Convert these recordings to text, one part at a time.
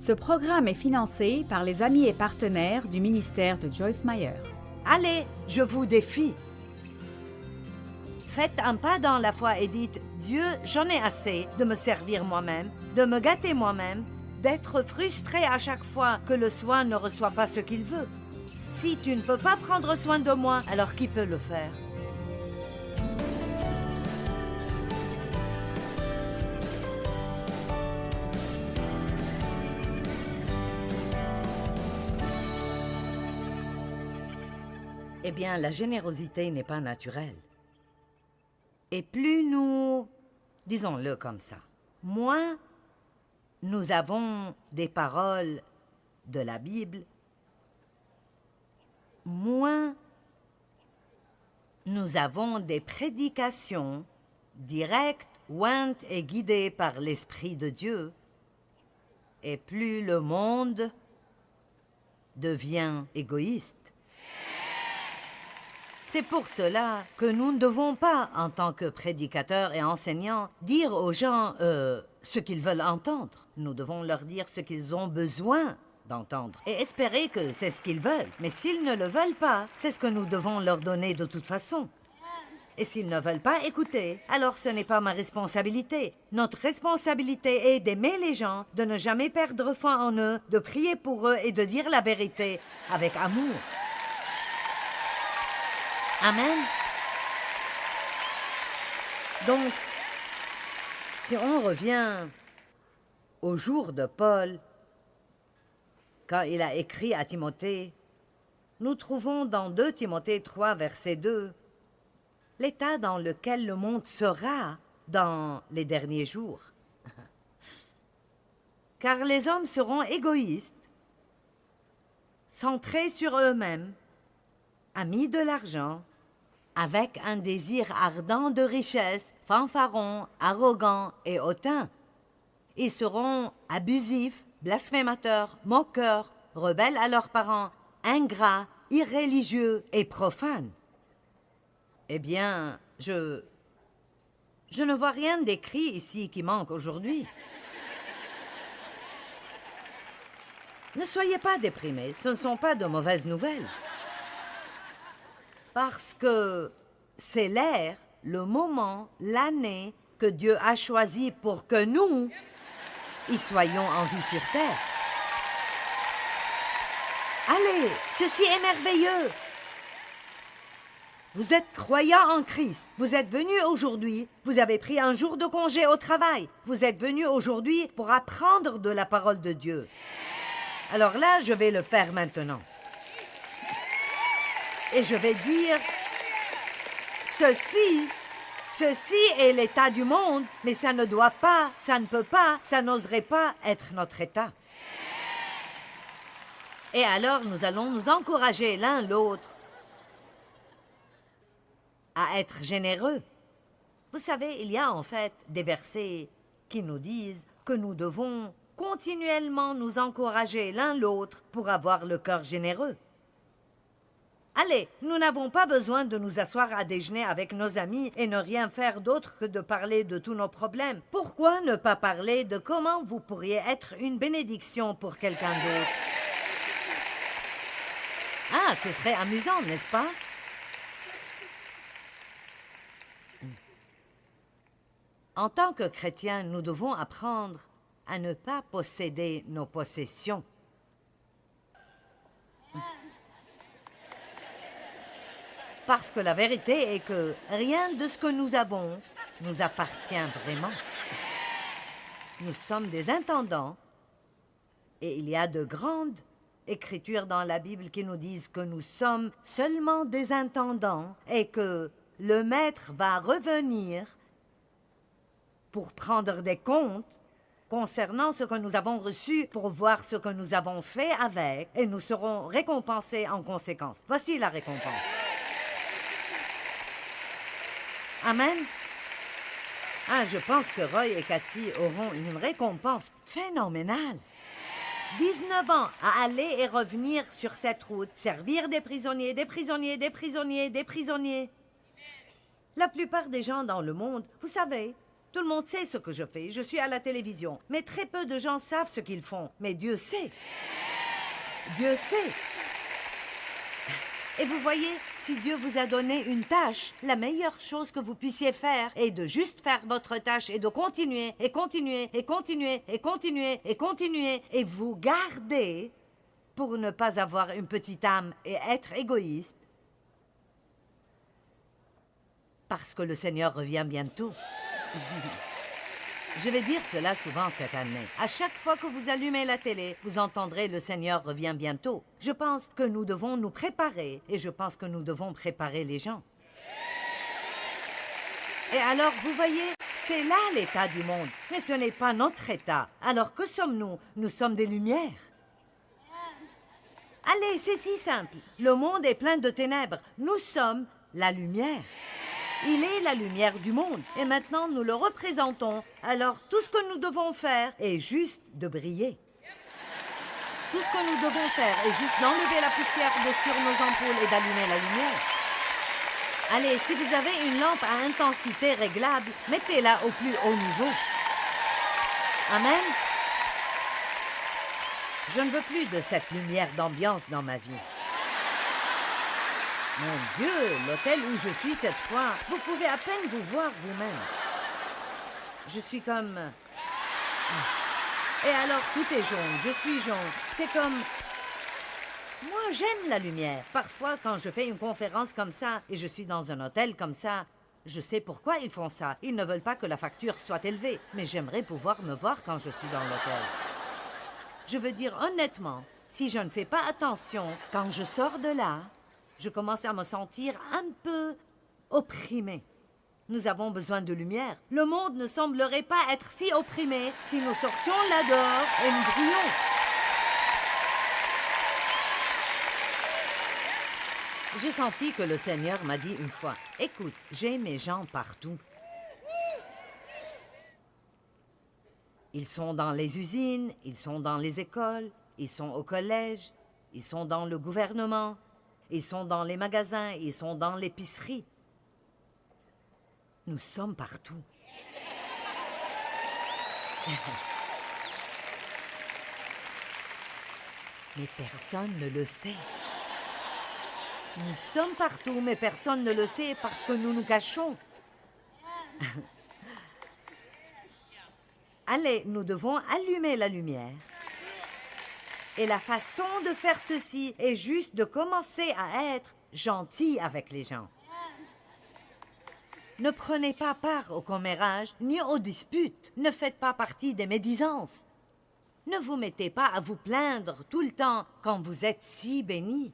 Ce programme est financé par les amis et partenaires du ministère de Joyce Meyer. Allez, je vous défie. Faites un pas dans la foi et dites « Dieu, j'en ai assez de me servir moi-même, de me gâter moi-même, d'être frustré à chaque fois que le soin ne reçoit pas ce qu'il veut. Si tu ne peux pas prendre soin de moi, alors qui peut le faire ?» Eh bien, la générosité n'est pas naturelle. Et plus nous, disons-le comme ça, moins nous avons des paroles de la Bible, moins nous avons des prédications directes, ointes et guidées par l'Esprit de Dieu, et plus le monde devient égoïste. C'est pour cela que nous ne devons pas, en tant que prédicateurs et enseignants, dire aux gens ce qu'ils veulent entendre. Nous devons leur dire ce qu'ils ont besoin d'entendre et espérer que c'est ce qu'ils veulent. Mais s'ils ne le veulent pas, c'est ce que nous devons leur donner de toute façon. Et s'ils ne veulent pas écouter, alors ce n'est pas ma responsabilité. Notre responsabilité est d'aimer les gens, de ne jamais perdre foi en eux, de prier pour eux et de dire la vérité avec amour. Amen. Donc, si on revient au jour de Paul, quand il a écrit à Timothée, nous trouvons dans 2 Timothée 3, verset 2, l'état dans lequel le monde sera dans les derniers jours. Car les hommes seront égoïstes, centrés sur eux-mêmes, amis de l'argent, avec un désir ardent de richesse, fanfarons, arrogants et hautains. Ils seront abusifs, blasphémateurs, moqueurs, rebelles à leurs parents, ingrats, irréligieux et profanes. Eh bien, je ne vois rien d'écrit ici qui manque aujourd'hui. Ne soyez pas déprimés, ce ne sont pas de mauvaises nouvelles. Parce que c'est l'ère, le moment, l'année que Dieu a choisi pour que nous y soyons en vie sur terre. Allez, ceci est merveilleux. Vous êtes croyants en Christ. Vous êtes venus aujourd'hui, vous avez pris un jour de congé au travail. Vous êtes venus aujourd'hui pour apprendre de la parole de Dieu. Alors là, je vais le faire maintenant. Et je vais dire, ceci est l'état du monde, mais ça ne doit pas, ça ne peut pas, ça n'oserait pas être notre état. Et alors, nous allons nous encourager l'un l'autre à être généreux. Vous savez, il y a en fait des versets qui nous disent que nous devons continuellement nous encourager l'un l'autre pour avoir le cœur généreux. Allez, nous n'avons pas besoin de nous asseoir à déjeuner avec nos amis et ne rien faire d'autre que de parler de tous nos problèmes. Pourquoi ne pas parler de comment vous pourriez être une bénédiction pour quelqu'un d'autre? Ah, ce serait amusant, n'est-ce pas? En tant que chrétiens, nous devons apprendre à ne pas posséder nos possessions. Parce que la vérité est que rien de ce que nous avons nous appartient vraiment. Nous sommes des intendants et il y a de grandes écritures dans la Bible qui nous disent que nous sommes seulement des intendants et que le maître va revenir pour prendre des comptes concernant ce que nous avons reçu pour voir ce que nous avons fait avec et nous serons récompensés en conséquence. Voici la récompense. Amen. Ah, je pense que Roy et Cathy auront une récompense phénoménale. 19 ans à aller et revenir sur cette route, servir des prisonniers, des prisonniers, des prisonniers, des prisonniers. La plupart des gens dans le monde, vous savez, Tout le monde sait ce que je fais. Je suis à la télévision. Mais très peu de gens savent ce qu'ils font. Mais Dieu sait. Dieu sait. Et vous voyez, si Dieu vous a donné une tâche, la meilleure chose que vous puissiez faire est de juste faire votre tâche et de continuer, et continuer, et continuer, et continuer, et continuer, et vous garder pour ne pas avoir une petite âme et être égoïste. Parce que le Seigneur revient bientôt. Je vais dire cela souvent cette année. À chaque fois que vous allumez la télé, vous entendrez le Seigneur revient bientôt. Je pense que nous devons nous préparer et je pense que nous devons préparer les gens. Et alors, vous voyez, c'est là l'état du monde. Mais ce n'est pas notre état. Alors que sommes-nous? Nous sommes des lumières. Allez, c'est si simple. Le monde est plein de ténèbres. Nous sommes la lumière. Il est la lumière du monde. Et maintenant, nous le représentons. Alors, tout ce que nous devons faire est juste de briller. Tout ce que nous devons faire est juste d'enlever la poussière de sur nos ampoules et d'allumer la lumière. Allez, si vous avez une lampe à intensité réglable, mettez-la au plus haut niveau. Amen. Je ne veux plus de cette lumière d'ambiance dans ma vie. Mon Dieu, l'hôtel où je suis cette fois, vous pouvez à peine vous voir vous-même. Je suis comme... Et alors, tout est jaune, je suis jaune. C'est comme... Moi, j'aime la lumière. Parfois, quand je fais une conférence comme ça, et je suis dans un hôtel comme ça, je sais pourquoi ils font ça. Ils ne veulent pas que la facture soit élevée. Mais j'aimerais pouvoir me voir quand je suis dans l'hôtel. Je veux dire honnêtement, si je ne fais pas attention, quand je sors de là... je commence à me sentir un peu opprimée. Nous avons besoin de lumière. Le monde ne semblerait pas être si opprimé si nous sortions là dehors et nous brillons. J'ai senti que le Seigneur m'a dit une fois, « Écoute, j'ai mes gens partout. Ils sont dans les usines, ils sont dans les écoles, ils sont au collège, ils sont dans le gouvernement. » Ils sont dans les magasins, ils sont dans l'épicerie. Nous sommes partout. Mais personne ne le sait. Nous sommes partout, mais personne ne le sait parce que nous nous cachons. Allez, nous devons allumer la lumière. Et la façon de faire ceci est juste de commencer à être gentil avec les gens. Ne prenez pas part aux commérages ni aux disputes. Ne faites pas partie des médisances. Ne vous mettez pas à vous plaindre tout le temps quand vous êtes si bénis.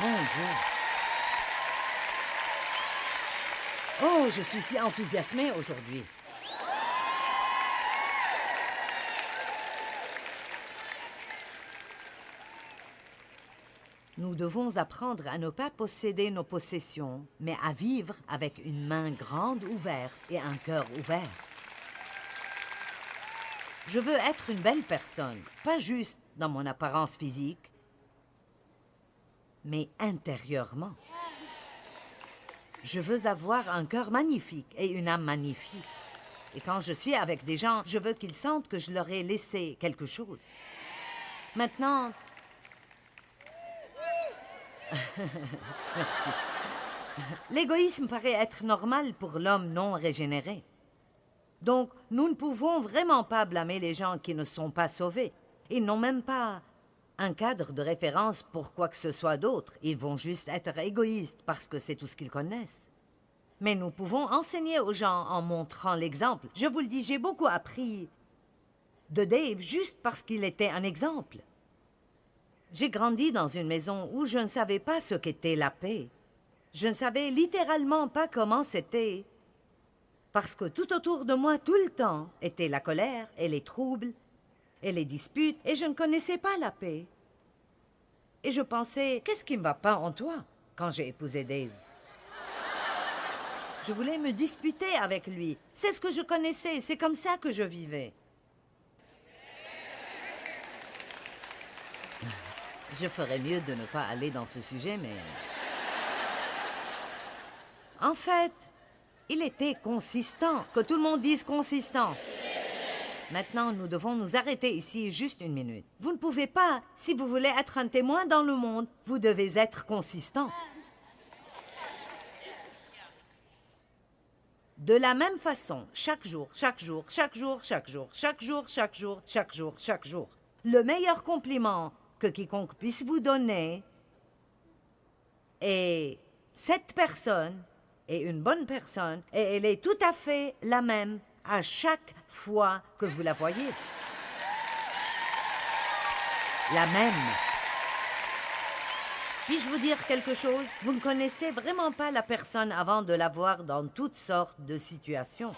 Mon Dieu. Oh, je suis si enthousiasmée aujourd'hui. Nous devons apprendre à ne pas posséder nos possessions, mais à vivre avec une main grande ouverte et un cœur ouvert. Je veux être une belle personne, pas juste dans mon apparence physique, mais intérieurement. Je veux avoir un cœur magnifique et une âme magnifique. Et quand je suis avec des gens, je veux qu'ils sentent que je leur ai laissé quelque chose. Maintenant... Merci. L'égoïsme paraît être normal pour l'homme non régénéré. Donc, nous ne pouvons vraiment pas blâmer les gens qui ne sont pas sauvés. Ils n'ont même pas un cadre de référence pour quoi que ce soit d'autre. Ils vont juste être égoïstes parce que c'est tout ce qu'ils connaissent. Mais nous pouvons enseigner aux gens en montrant l'exemple. Je vous le dis, j'ai beaucoup appris de Dave juste parce qu'il était un exemple. J'ai grandi dans une maison où je ne savais pas ce qu'était la paix. Je ne savais littéralement pas comment c'était. Parce que tout autour de moi, tout le temps, était la colère et les troubles et les disputes, et je ne connaissais pas la paix. Et je pensais, qu'est-ce qui ne va pas en toi quand j'ai épousé Dave? Je voulais me disputer avec lui. C'est ce que je connaissais, c'est comme ça que je vivais. Je ferais mieux de ne pas aller dans ce sujet, mais... En fait, il était consistant. Que tout le monde dise consistant. Maintenant, nous devons nous arrêter ici juste une minute. Vous ne pouvez pas, si vous voulez être un témoin dans le monde, vous devez être consistant. De la même façon, chaque jour, chaque jour, chaque jour, chaque jour, chaque jour, chaque jour, chaque jour, chaque jour. Le meilleur compliment que quiconque puisse vous donner est cette personne est une bonne personne et elle est tout à fait la même à chaque fois que vous la voyez. La même. Puis-je vous dire quelque chose? Vous ne connaissez vraiment pas la personne avant de la voir dans toutes sortes de situations.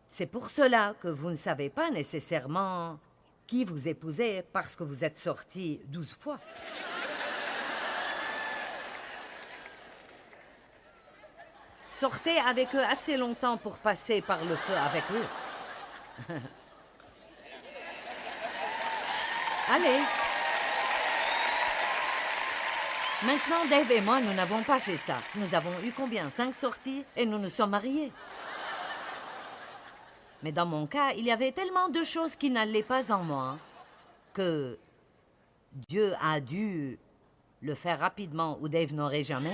C'est pour cela que vous ne savez pas nécessairement qui vous épousez parce que vous êtes sortis 12 fois. Sortez avec eux assez longtemps pour passer par le feu avec eux. Allez. Maintenant, Dave et moi, nous n'avons pas fait ça. Nous avons eu combien? 5 sorties et nous nous sommes mariés. Mais dans mon cas, il y avait tellement de choses qui n'allaient pas en moi que Dieu a dû le faire rapidement ou Dave n'aurait jamais...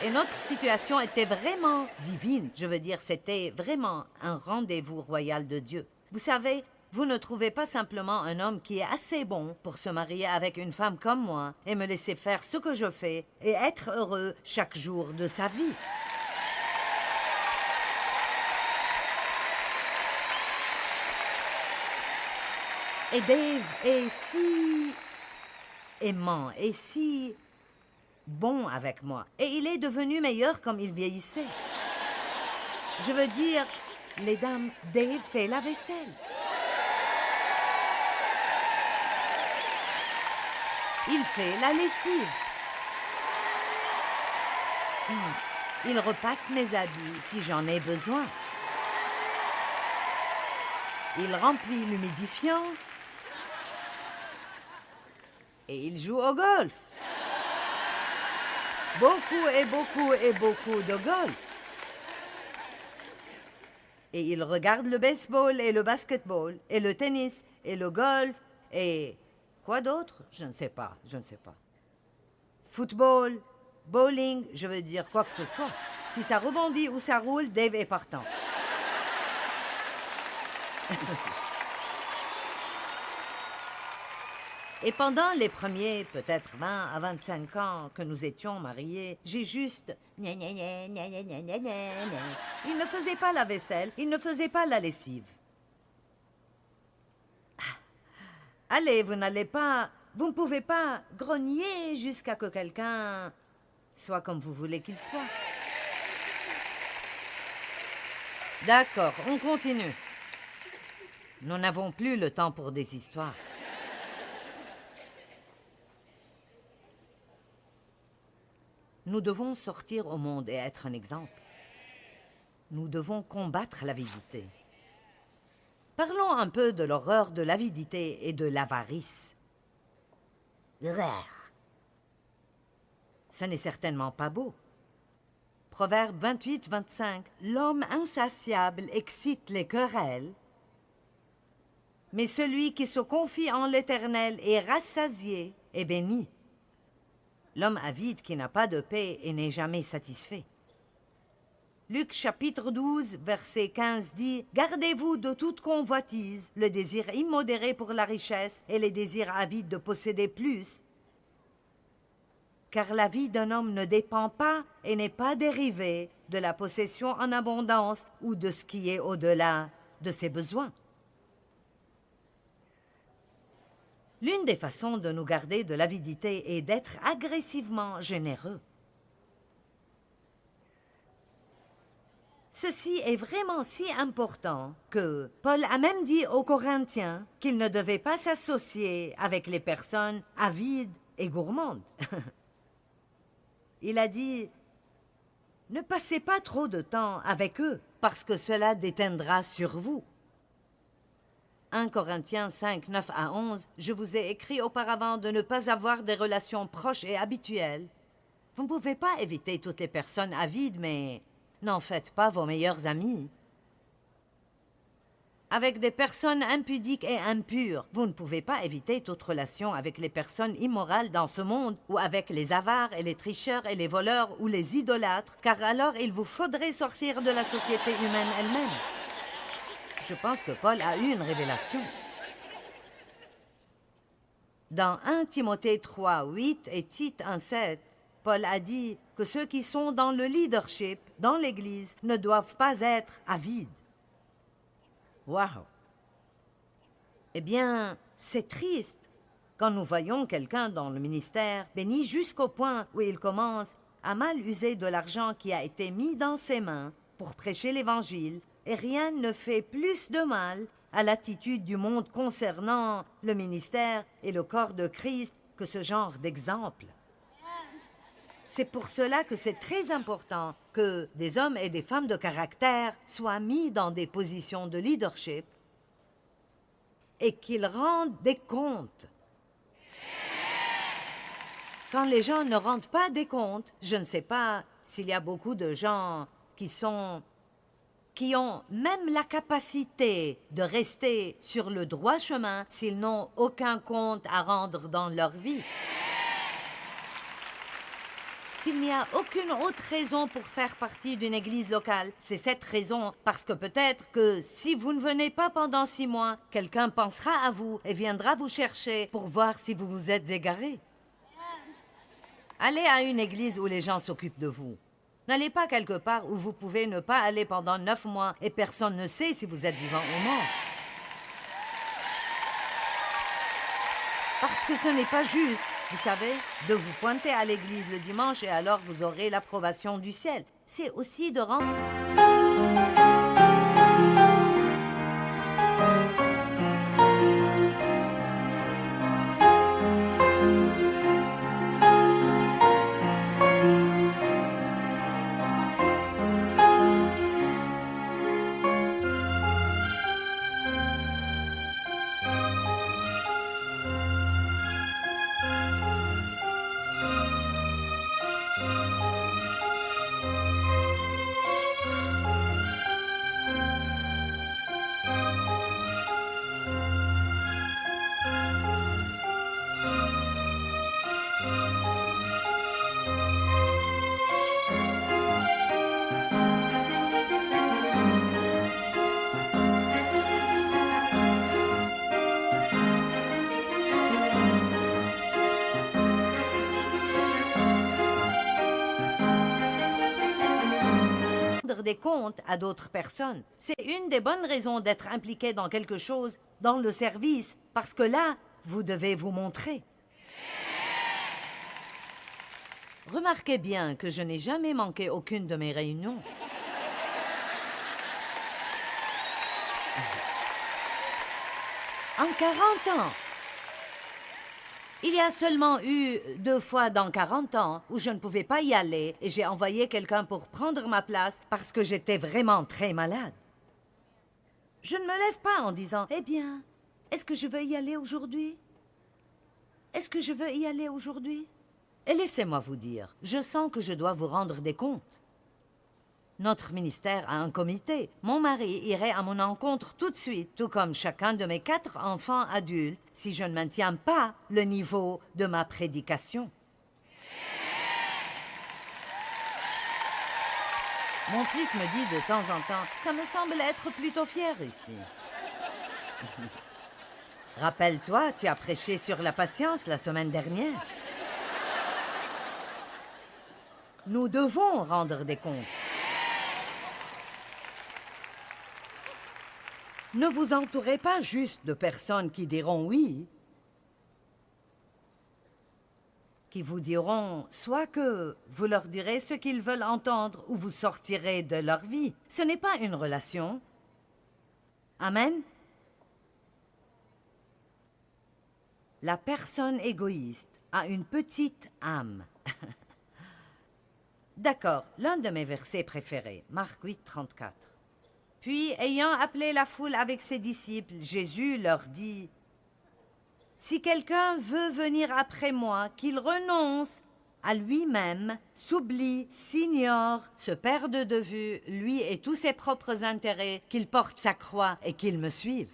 Et notre situation était vraiment divine. Je veux dire, c'était vraiment un rendez-vous royal de Dieu. Vous savez, vous ne trouvez pas simplement un homme qui est assez bon pour se marier avec une femme comme moi et me laisser faire ce que je fais et être heureux chaque jour de sa vie. Et Dave est si aimant et si bon avec moi. Et il est devenu meilleur comme il vieillissait. Je veux dire, les dames, Dave fait la vaisselle. Il fait la lessive. Il repasse mes habits si j'en ai besoin. Il remplit l'humidifiant. Et il joue au golf. Beaucoup et beaucoup et beaucoup de golf. Et il regarde le baseball et le basketball et le tennis et le golf et quoi d'autre? Je ne sais pas. Football, bowling, je veux dire quoi que ce soit. Si ça rebondit ou ça roule, Dave est partant. Et pendant les premiers, peut-être 20 à 25 ans que nous étions mariés, j'ai juste... Il ne faisait pas la vaisselle, il ne faisait pas la lessive. Allez, vous ne pouvez pas grogner jusqu'à que quelqu'un soit comme vous voulez qu'il soit. D'accord, on continue. Nous n'avons plus le temps pour des histoires. Nous devons sortir au monde et être un exemple. Nous devons combattre l'avidité. Parlons un peu de l'horreur de l'avidité et de l'avarice. Ce n'est certainement pas beau. Proverbe 28-25. L'homme insatiable excite les querelles, mais celui qui se confie en l'Éternel est rassasié et béni. L'homme avide qui n'a pas de paix et n'est jamais satisfait. Luc chapitre 12, verset 15 dit « Gardez-vous de toute convoitise, le désir immodéré pour la richesse et les désirs avides de posséder plus, car la vie d'un homme ne dépend pas et n'est pas dérivée de la possession en abondance ou de ce qui est au-delà de ses besoins. » L'une des façons de nous garder de l'avidité est d'être agressivement généreux. Ceci est vraiment si important que Paul a même dit aux Corinthiens qu'ils ne devaient pas s'associer avec les personnes avides et gourmandes. Il a dit « Ne passez pas trop de temps avec eux parce que cela déteindra sur vous. » 1 Corinthiens 5, 9 à 11, je vous ai écrit auparavant de ne pas avoir des relations proches et habituelles. Vous ne pouvez pas éviter toutes les personnes avides, mais n'en faites pas vos meilleurs amis. Avec des personnes impudiques et impures, vous ne pouvez pas éviter toute relation avec les personnes immorales dans ce monde, ou avec les avares et les tricheurs et les voleurs ou les idolâtres, car alors il vous faudrait sortir de la société humaine elle-même. Je pense que Paul a eu une révélation. Dans 1 Timothée 3, 8 et Tite 1, 7, Paul a dit que ceux qui sont dans le leadership, dans l'Église, ne doivent pas être avides. Waouh! Eh bien, c'est triste quand nous voyons quelqu'un dans le ministère béni jusqu'au point où il commence à mal user de l'argent qui a été mis dans ses mains pour prêcher l'Évangile, et rien ne fait plus de mal à l'attitude du monde concernant le ministère et le corps de Christ que ce genre d'exemple. C'est pour cela que c'est très important que des hommes et des femmes de caractère soient mis dans des positions de leadership et qu'ils rendent des comptes. Quand les gens ne rendent pas des comptes, je ne sais pas s'il y a beaucoup de gens qui ont même la capacité de rester sur le droit chemin s'ils n'ont aucun compte à rendre dans leur vie. S'il n'y a aucune autre raison pour faire partie d'une église locale, c'est cette raison, parce que peut-être que si vous ne venez pas pendant 6 mois, quelqu'un pensera à vous et viendra vous chercher pour voir si vous vous êtes égaré. Allez à une église où les gens s'occupent de vous. N'allez pas quelque part où vous pouvez ne pas aller pendant 9 mois et personne ne sait si vous êtes vivant ou mort. Parce que ce n'est pas juste, vous savez, de vous pointer à l'église le dimanche et alors vous aurez l'approbation du ciel. C'est aussi de rendre... des comptes à d'autres personnes. C'est une des bonnes raisons d'être impliqué dans quelque chose, dans le service, parce que là, vous devez vous montrer. Remarquez bien que je n'ai jamais manqué aucune de mes réunions. En 40 ans, il y a seulement eu 2 fois dans 40 ans où je ne pouvais pas y aller et j'ai envoyé quelqu'un pour prendre ma place parce que j'étais vraiment très malade. Je ne me lève pas en disant « Eh bien, est-ce que je veux y aller aujourd'hui? Est-ce que je veux y aller aujourd'hui ?» Et laissez-moi vous dire, je sens que je dois vous rendre des comptes. Notre ministère a un comité. Mon mari irait à mon encontre tout de suite, tout comme chacun de mes 4 enfants adultes, si je ne maintiens pas le niveau de ma prédication. Mon fils me dit de temps en temps, ça me semble être plutôt fier ici. Rappelle-toi, tu as prêché sur la patience la semaine dernière. Nous devons rendre des comptes. Ne vous entourez pas juste de personnes qui diront oui, qui vous diront soit que vous leur direz ce qu'ils veulent entendre ou vous sortirez de leur vie. Ce n'est pas une relation. Amen. La personne égoïste a une petite âme. D'accord, l'un de mes versets préférés, Marc 8, 34. Puis, ayant appelé la foule avec ses disciples, Jésus leur dit, « Si quelqu'un veut venir après moi, qu'il renonce à lui-même, s'oublie, s'ignore, se perde de vue, lui et tous ses propres intérêts, qu'il porte sa croix et qu'il me suive. »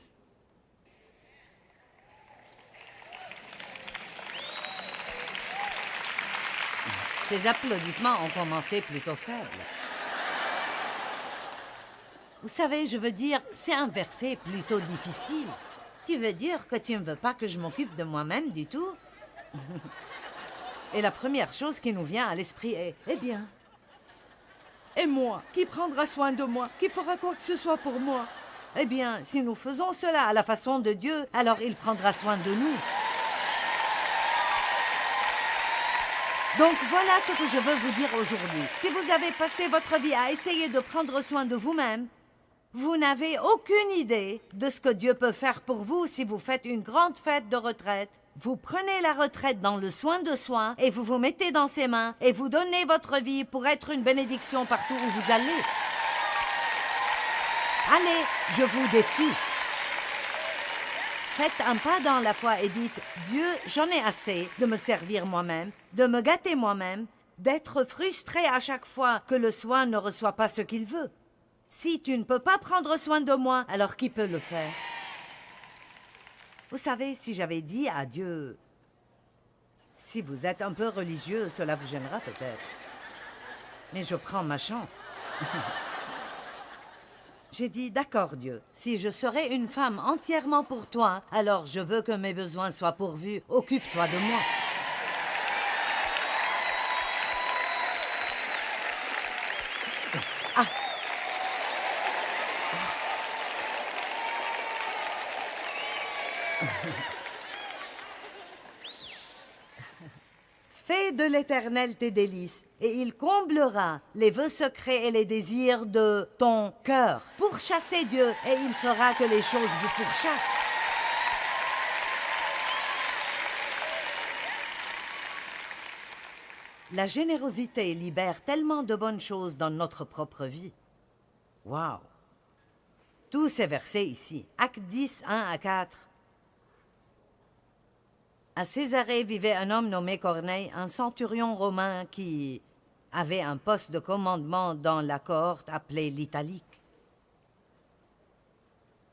Ces applaudissements ont commencé plutôt faibles. Vous savez, je veux dire, c'est un verset plutôt difficile. Tu veux dire que tu ne veux pas que je m'occupe de moi-même du tout? Et la première chose qui nous vient à l'esprit est, eh bien, et moi, qui prendra soin de moi, qui fera quoi que ce soit pour moi? Eh bien, si nous faisons cela à la façon de Dieu, alors il prendra soin de nous. Donc voilà ce que je veux vous dire aujourd'hui. Si vous avez passé votre vie à essayer de prendre soin de vous-même, vous n'avez aucune idée de ce que Dieu peut faire pour vous si vous faites une grande fête de retraite. Vous prenez la retraite dans le soin de soi et vous vous mettez dans ses mains et vous donnez votre vie pour être une bénédiction partout où vous allez. Allez, je vous défie. Faites un pas dans la foi et dites, Dieu, j'en ai assez de me servir moi-même, de me gâter moi-même, d'être frustré à chaque fois que le soin ne reçoit pas ce qu'il veut. Si tu ne peux pas prendre soin de moi, alors qui peut le faire? Vous savez, si j'avais dit à Dieu, si vous êtes un peu religieux, cela vous gênera peut-être. Mais je prends ma chance. J'ai dit, d'accord Dieu, si je serai une femme entièrement pour toi, alors je veux que mes besoins soient pourvus. Occupe-toi de moi. Ah! Fais de l'Éternel tes délices, et il comblera les vœux secrets et les désirs de ton cœur. Pourchassez Dieu, et il fera que les choses vous pourchassent. La générosité libère tellement de bonnes choses dans notre propre vie. Wow! Tous ces versets ici, Actes 10, 1 à 4. À Césarée vivait un homme nommé Corneille, un centurion romain qui avait un poste de commandement dans la cohorte appelée l'Italique.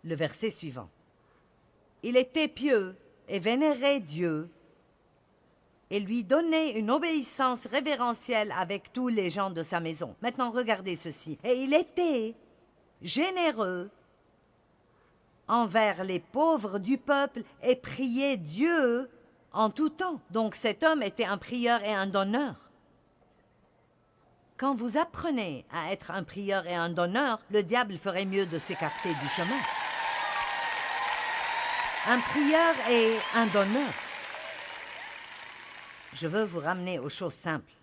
Le verset suivant. Il était pieux et vénérait Dieu et lui donnait une obéissance révérentielle avec tous les gens de sa maison. Maintenant, regardez ceci. Et il était généreux envers les pauvres du peuple et priait Dieu en tout temps. Donc cet homme était un prieur et un donneur. Quand vous apprenez à être un prieur et un donneur, le diable ferait mieux de s'écarter du chemin. Un prieur et un donneur. Je veux vous ramener aux choses simples.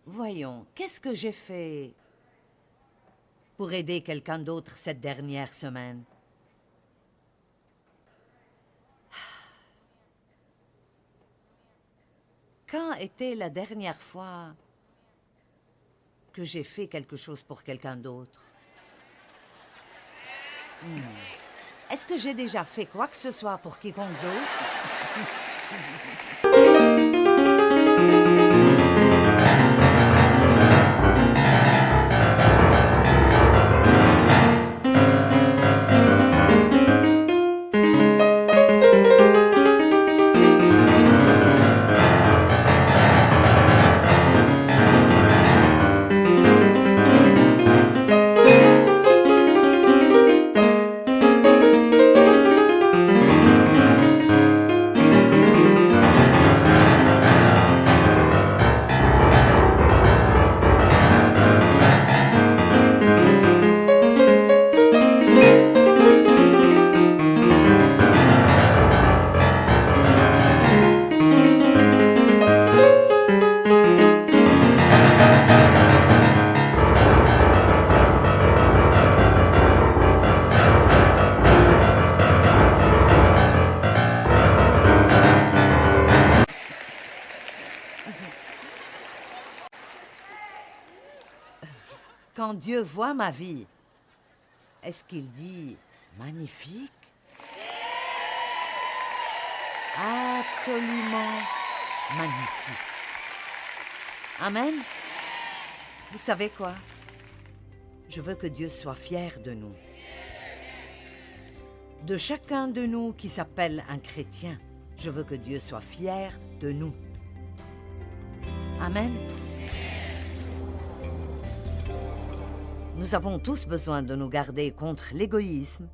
Voyons, qu'est-ce que j'ai fait pour aider quelqu'un d'autre cette dernière semaine? Quand était la dernière fois que j'ai fait quelque chose pour quelqu'un d'autre? Est-ce que j'ai déjà fait quoi que ce soit pour quiconque d'autre? Quand Dieu voit ma vie, est-ce qu'il dit magnifique? Absolument magnifique. Amen. Vous savez quoi? Je veux que Dieu soit fier de nous. De chacun de nous qui s'appelle un chrétien. Je veux que Dieu soit fier de nous. Amen. Nous avons tous besoin de nous garder contre l'égoïsme.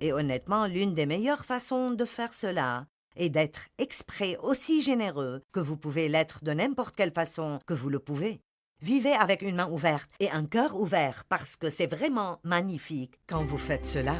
Et honnêtement, l'une des meilleures façons de faire cela est d'être exprès aussi généreux que vous pouvez l'être de n'importe quelle façon que vous le pouvez. Vivez avec une main ouverte et un cœur ouvert parce que c'est vraiment magnifique quand vous faites cela.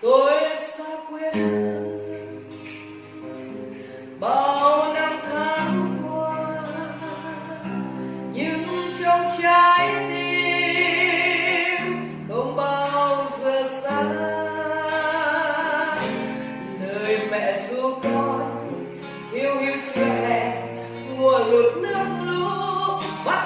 tôi xác quyết แสงทั่วหลุดน้ำโลวัด